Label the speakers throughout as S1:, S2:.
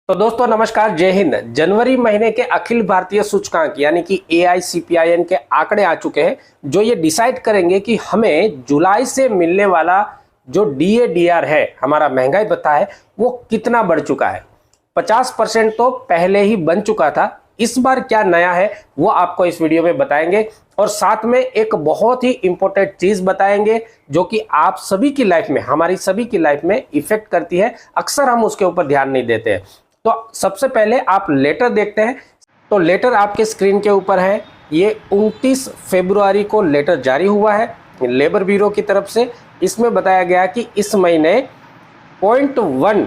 S1: तो दोस्तों नमस्कार, जय हिंद। जनवरी महीने के अखिल भारतीय सूचकांक यानी कि AICPIN के आंकड़े आ चुके हैं जो ये डिसाइड करेंगे कि हमें जुलाई से मिलने वाला जो DADR है, हमारा महंगाई भत्ता है, वो कितना बढ़ चुका है। 50% तो पहले ही बन चुका था। इस बार क्या नया है वो आपको इस वीडियो में बताएंगे और साथ में एक बहुत ही इंपॉर्टेंट चीज बताएंगे जो कि आप सभी की लाइफ में, हमारी सभी की लाइफ में इफेक्ट करती है। अक्सर हम उसके ऊपर ध्यान नहीं देते हैं। तो सबसे पहले आप लेटर देखते हैं। तो लेटर आपके स्क्रीन के ऊपर है। ये 29 फरवरी को लेटर जारी हुआ है लेबर ब्यूरो की तरफ से। इसमें बताया गया कि इस महीने 0.1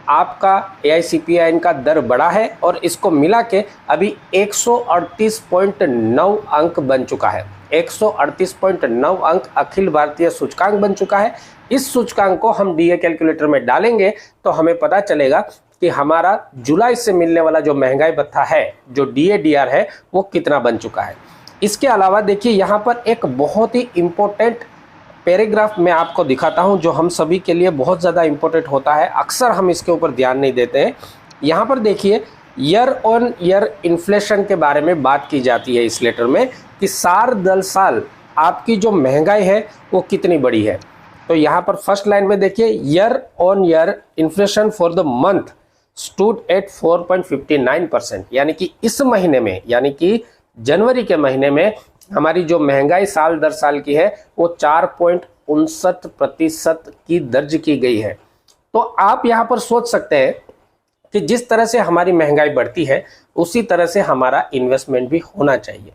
S1: आपका AICPIN का दर बढ़ा है और इसको मिला के अभी 138.9 अंक बन चुका है। 138.9 अंक अखिल भारतीय सूचकांक बन चुका है। इस सूचकांक को हम DA कैलकुलेटर में डालेंगे तो हमें पता चलेगा कि हमारा जुलाई से मिलने वाला जो महंगाई भत्ता है, जो DADR है, वो कितना बन चुका है। इसके अलावा देखिए यहाँ पर एक बहुत ही इम्पोर्टेंट पैराग्राफ मैं आपको दिखाता हूँ जो हम सभी के लिए बहुत ज़्यादा इम्पोर्टेंट होता है। अक्सर हम इसके ऊपर ध्यान नहीं देते हैं। यहाँ पर देखिए ईयर ऑन ईयर इन्फ्लेशन के बारे में बात की जाती है इस लेटर में कि साल दर साल आपकी जो महंगाई है वो कितनी बड़ी है। तो यहाँ पर फर्स्ट लाइन में देखिए year on year inflation for the month stood at 4.59%, यानी कि इस महीने में, यानी कि जनवरी के महीने में हमारी जो महंगाई साल दर साल की है वो 4.59% की दर्ज की गई है। तो आप यहाँ पर सोच सकते हैं कि जिस तरह से हमारी महंगाई बढ़ती है उसी तरह से हमारा इन्वेस्टमेंट भी होना चाहिए।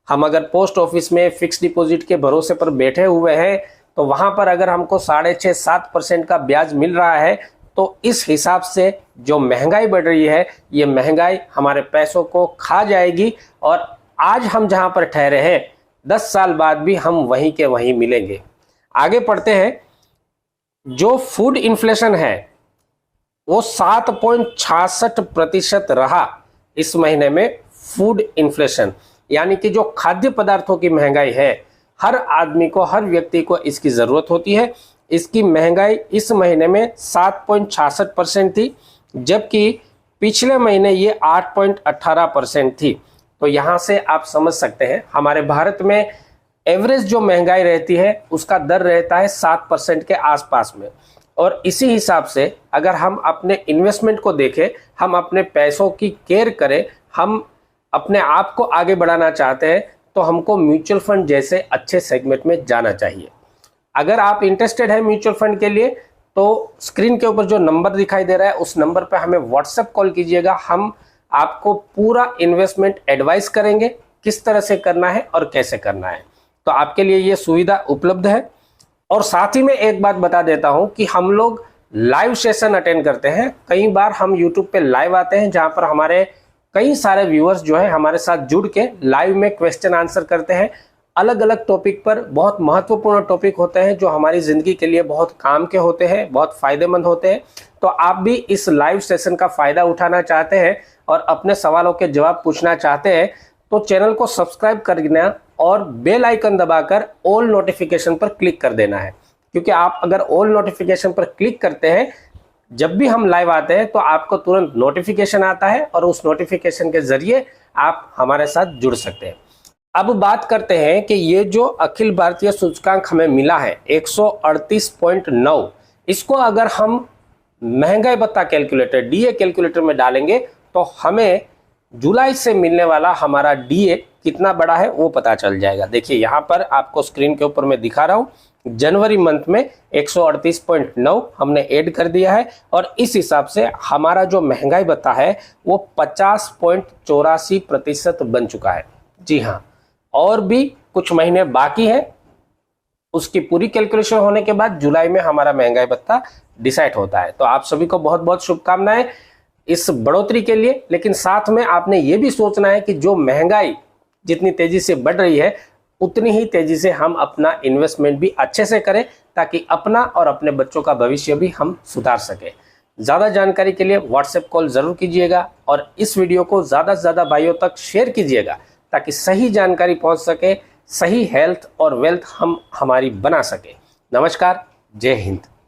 S1: हम अगर पोस्ट ऑफिस में फिक्स डिपॉजिट के भरोसे पर बैठे हुए हैं तो वहां पर अगर हमको 6.5-7% का ब्याज मिल रहा है तो इस हिसाब से जो महंगाई बढ़ रही है, ये महंगाई हमारे पैसों को खा जाएगी और आज हम जहां पर ठहरे हैं 10 साल बाद भी हम वहीं के वहीं मिलेंगे। आगे पढ़ते हैं। जो फूड इन्फ्लेशन है वो 7.66% रहा इस महीने में। फूड इन्फ्लेशन यानी कि जो खाद्य पदार्थों की महंगाई है, हर आदमी को, हर व्यक्ति को इसकी जरूरत होती है। इसकी महंगाई इस महीने में 7.66% थी, जबकि पिछले महीने ये 8.18% थी। तो यहाँ से आप समझ सकते हैं हमारे भारत में एवरेज जो महंगाई रहती है उसका दर रहता है 7% के आसपास में। और इसी हिसाब से अगर हम अपने इन्वेस्टमेंट को देखें, हम अपने पैसों की केयर करें, हम अपने आप को आगे बढ़ाना चाहते हैं तो हमको म्यूचुअल फंड जैसे अच्छे सेगमेंट में जाना चाहिए। अगर आप इंटरेस्टेड है म्यूचुअल फंड के लिए तो स्क्रीन के ऊपर जो नंबर दिखाई दे रहा है उस नंबर पे हमें व्हाट्सएप कॉल कीजिएगा। हम आपको पूरा इन्वेस्टमेंट एडवाइस करेंगे किस तरह से करना है और कैसे करना है। तो आपके लिए ये सुविधा उपलब्ध है। और साथ ही में एक बात बता देता हूं कि हम लोग लाइव सेशन अटेंड करते हैं। कई बार हम यूट्यूब पे लाइव आते हैं जहां पर हमारे कई सारे व्यूअर्स जो है हमारे साथ जुड़ के लाइव में क्वेश्चन आंसर करते हैं। अलग अलग टॉपिक पर, बहुत महत्वपूर्ण टॉपिक होते हैं जो हमारी जिंदगी के लिए बहुत काम के होते हैं, बहुत फायदेमंद होते हैं। तो आप भी इस लाइव सेशन का फायदा उठाना चाहते हैं और अपने सवालों के जवाब पूछना चाहते हैं तो चैनल को सब्सक्राइब करना और बेल आइकन दबाकर ऑल नोटिफिकेशन पर क्लिक कर देना है। क्योंकि आप अगर ऑल नोटिफिकेशन पर क्लिक करते हैं, जब भी हम लाइव आते हैं तो आपको तुरंत नोटिफिकेशन आता है और उस नोटिफिकेशन के जरिए आप हमारे साथ जुड़ सकते हैं। अब बात करते हैं कि ये जो अखिल भारतीय सूचकांक हमें मिला है 138.9, इसको अगर हम महंगाई भत्ता कैलकुलेटर DA कैलकुलेटर में डालेंगे तो हमें जुलाई से मिलने वाला हमारा DA कितना बड़ा है वो पता चल जाएगा। देखिए यहाँ पर आपको स्क्रीन के ऊपर मैं दिखा रहा हूँ। जनवरी मंथ में 138.9 हमने ऐड कर दिया है और इस हिसाब से हमारा जो महंगाई भत्ता है वो 50.84% बन चुका है। जी हाँ, और भी कुछ महीने बाकी है। उसकी पूरी कैलकुलेशन होने के बाद जुलाई में हमारा महंगाई भत्ता डिसाइड होता है। तो आप सभी को बहुत बहुत शुभकामनाएं इस बढ़ोतरी के लिए। लेकिन साथ में आपने ये भी सोचना है कि जो महंगाई जितनी तेजी से बढ़ रही है उतनी ही तेजी से हम अपना इन्वेस्टमेंट भी अच्छे से करें ताकि अपना और अपने बच्चों का भविष्य भी हम सुधार सके। ज़्यादा जानकारी के लिए व्हाट्सएप कॉल ज़रूर कीजिएगा और इस वीडियो को ज़्यादा से ज़्यादा भाइयों तक शेयर कीजिएगा ताकि सही जानकारी पहुंच सके, सही हेल्थ और वेल्थ हम हमारी बना सके। नमस्कार, जय हिंद।